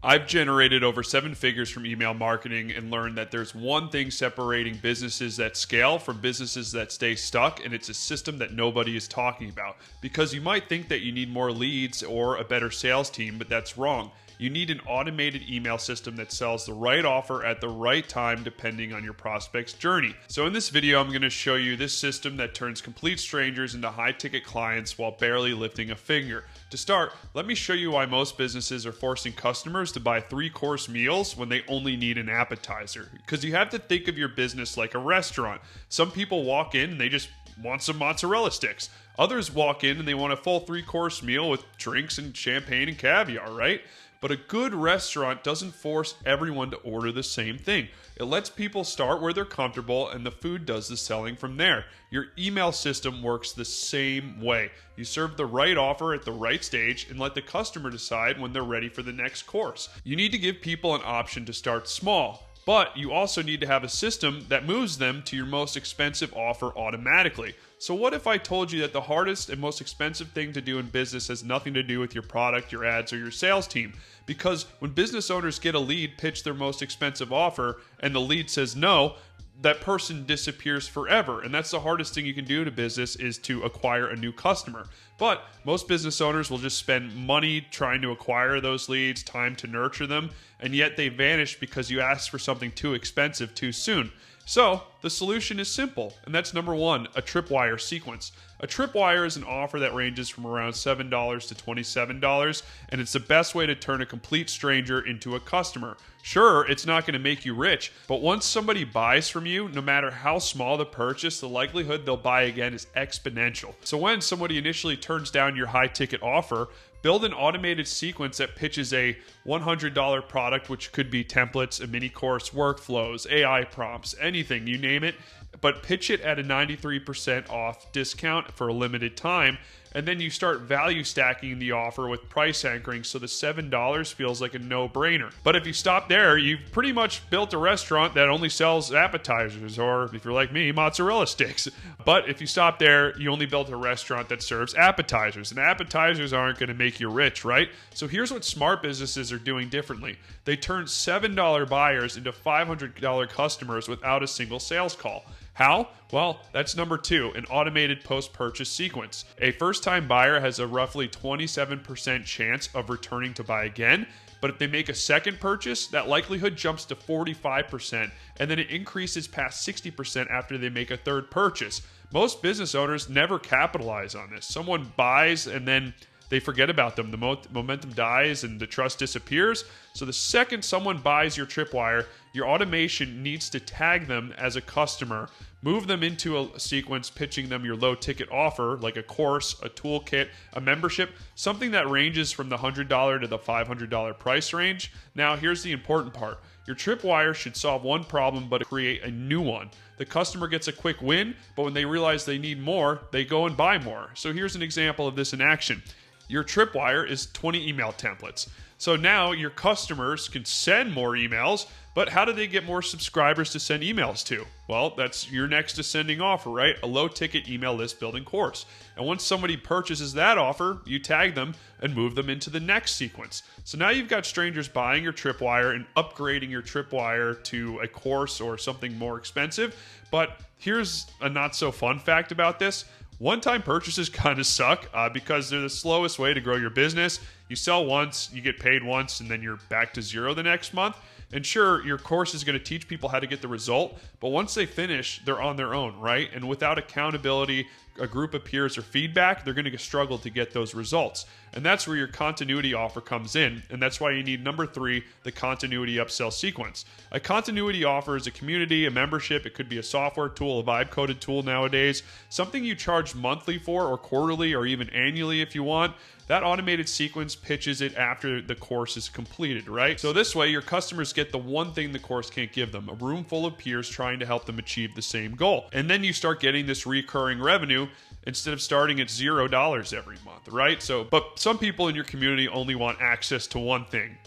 I've generated over 7 figures from email marketing and learned that there's one thing separating businesses that scale from businesses that stay stuck, and it's a system that nobody is talking about. Because you might think that you need more leads or a better sales team, but that's wrong. You need an automated email system that sells the right offer at the right time depending on your prospect's journey. So in this video, I'm going to show you this system that turns complete strangers into high-ticket clients while barely lifting a finger. To start, let me show you why most businesses are forcing customers to buy 3-course meals when they only need an appetizer. Because you have to think of your business like a restaurant. Some people walk in and they just want some mozzarella sticks. Others walk in and they want a full 3-course meal with drinks and champagne and caviar, right? But a good restaurant doesn't force everyone to order the same thing. It lets people start where they're comfortable and the food does the selling from there. Your email system works the same way. You serve the right offer at the right stage and let the customer decide when they're ready for the next course. You need to give people an option to start small. But you also need to have a system that moves them to your most expensive offer automatically. So what if I told you that the hardest and most expensive thing to do in business has nothing to do with your product, your ads, or your sales team? Because when business owners get a lead pitch their most expensive offer and the lead says no, that person disappears forever. And that's the hardest thing you can do in a business, is to acquire a new customer. But most business owners will just spend money trying to acquire those leads, time to nurture them, and yet they vanish because you asked for something too expensive too soon. So the solution is simple, and that's number 1, a tripwire sequence. A tripwire is an offer that ranges from around $7 to $27, and it's the best way to turn a complete stranger into a customer. Sure, it's not going to make you rich, but once somebody buys from you, no matter how small the purchase, the likelihood they'll buy again is exponential. So when somebody initially turns down your high-ticket offer, build an automated sequence that pitches a $100 product, which could be templates, a mini course, workflows, AI prompts, anything, you name it, but pitch it at a 93% off discount for a limited time. And then you start value stacking the offer with price anchoring so the $7 feels like a no-brainer. But if you stop there, you've pretty much built a restaurant that only sells appetizers, or if you're like me, mozzarella sticks. But if you stop there, you only built a restaurant that serves appetizers. And appetizers aren't going to make you rich, right? So here's what smart businesses are doing differently. They turn $7 buyers into $500 customers without a single sales call. How? Well, that's number 2, an automated post-purchase sequence. A first-time buyer has a roughly 27% chance of returning to buy again, but if they make a second purchase, that likelihood jumps to 45%, and then it increases past 60% after they make a third purchase. Most business owners never capitalize on this. Someone buys and then they forget about them. The momentum dies and the trust disappears. So the second someone buys your tripwire, your automation needs to tag them as a customer, move them into a sequence pitching them your low-ticket offer, like a course, a toolkit, a membership, something that ranges from the $100 to the $500 price range. Now, here's the important part. Your tripwire should solve one problem but create a new one. The customer gets a quick win, but when they realize they need more, they go and buy more. So here's an example of this in action. Your tripwire is 20 email templates. So now your customers can send more emails, but how do they get more subscribers to send emails to? Well, that's your next ascending offer, right? A low-ticket email list building course. And once somebody purchases that offer, you tag them and move them into the next sequence. So now you've got strangers buying your tripwire and upgrading your tripwire to a course or something more expensive. But here's a not-so-fun fact about this. One-time purchases kind of suck because they're the slowest way to grow your business. You sell once, you get paid once, and then you're back to zero the next month. And sure, your course is going to teach people how to get the result, but once they finish, they're on their own, right? And without accountability, a group of peers or feedback, they're going to struggle to get those results. And that's where your continuity offer comes in. And that's why you need number 3, the continuity upsell sequence. A continuity offer is a community, a membership. It could be a software tool, a vibe coded tool nowadays, something you charge monthly for or quarterly or even annually if you want. That automated sequence pitches it after the course is completed, right? So this way, your customers get the one thing the course can't give them, a room full of peers trying to help them achieve the same goal. And then you start getting this recurring revenue instead of starting at $0 every month, right? But some people in your community only want access to one thing,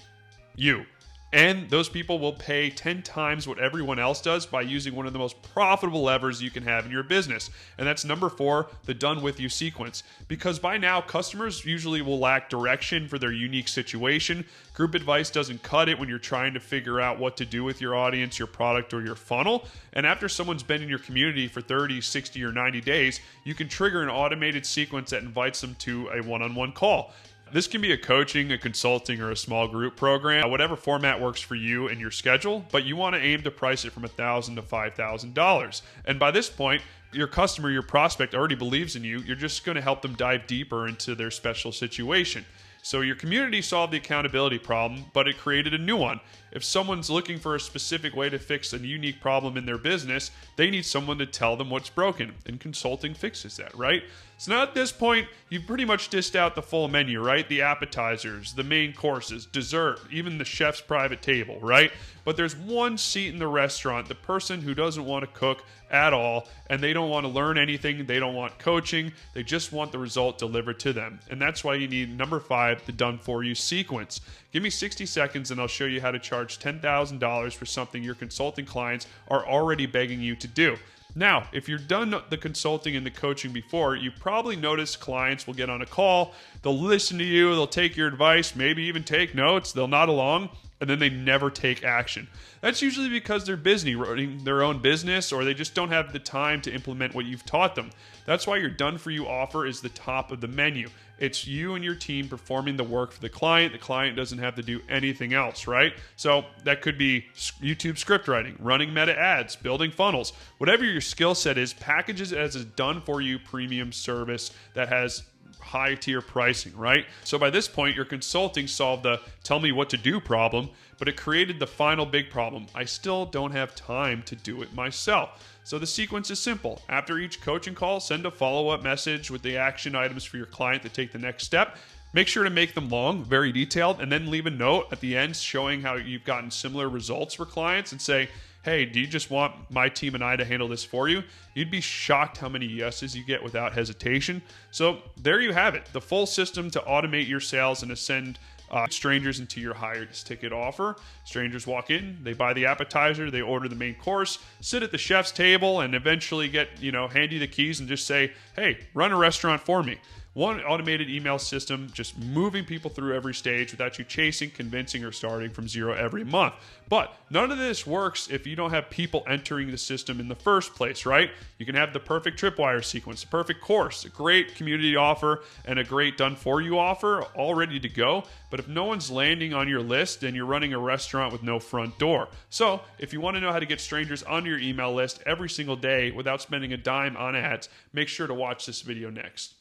you. And those people will pay 10 times what everyone else does by using one of the most profitable levers you can have in your business. And that's number 4, the done with you sequence. Because by now, customers usually will lack direction for their unique situation. Group advice doesn't cut it when you're trying to figure out what to do with your audience, your product, or your funnel. And after someone's been in your community for 30, 60, or 90 days, you can trigger an automated sequence that invites them to a one-on-one call. This can be a coaching, a consulting, or a small group program, whatever format works for you and your schedule, but you want to aim to price it from $1,000 to $5,000. And by this point, your customer, your prospect already believes in you. You're just going to help them dive deeper into their special situation. So your community solved the accountability problem, but it created a new one. If someone's looking for a specific way to fix a unique problem in their business, they need someone to tell them what's broken, and consulting fixes that, right? So now at this point, you've pretty much dished out the full menu, right? The appetizers, the main courses, dessert, even the chef's private table, right? But there's one seat in the restaurant, the person who doesn't want to cook at all, and they don't want to learn anything, they don't want coaching, they just want the result delivered to them. And that's why you need number 5, the done for you sequence. Give me 60 seconds and I'll show you how to charge $10,000 for something your consulting clients are already begging you to do. Now, if you've done the consulting and the coaching before, you probably noticed clients will get on a call, they'll listen to you, they'll take your advice, maybe even take notes, they'll nod along, and then they never take action. That's usually because they're busy running their own business, or they just don't have the time to implement what you've taught them. That's why your done for you offer is the top of the menu. It's you and your team performing the work for the client. The client doesn't have to do anything else, right? So that could be YouTube script writing, running meta ads, building funnels. Whatever your skill set is, package it as a done for you premium service that has high tier pricing, right? So by this point, your consulting solved the tell me what to do problem, but it created the final big problem. I still don't have time to do it myself. So the sequence is simple. After each coaching call, send a follow-up message with the action items for your client to take the next step. Make sure to make them long, very detailed, and then leave a note at the end showing how you've gotten similar results for clients and say, hey, do you just want my team and I to handle this for you? You'd be shocked how many yeses you get without hesitation. So there you have it, the full system to automate your sales and to send strangers into your highest ticket offer. Strangers walk in, they buy the appetizer, they order the main course, sit at the chef's table, and eventually get, hand you the keys and just say, hey, run a restaurant for me. One automated email system, just moving people through every stage without you chasing, convincing, or starting from zero every month. But none of this works if you don't have people entering the system in the first place, right? You can have the perfect tripwire sequence, the perfect course, a great community offer, and a great done-for-you offer all ready to go. But if no one's landing on your list, then you're running a restaurant with no front door. So if you want to know how to get strangers on your email list every single day without spending a dime on ads, make sure to watch this video next.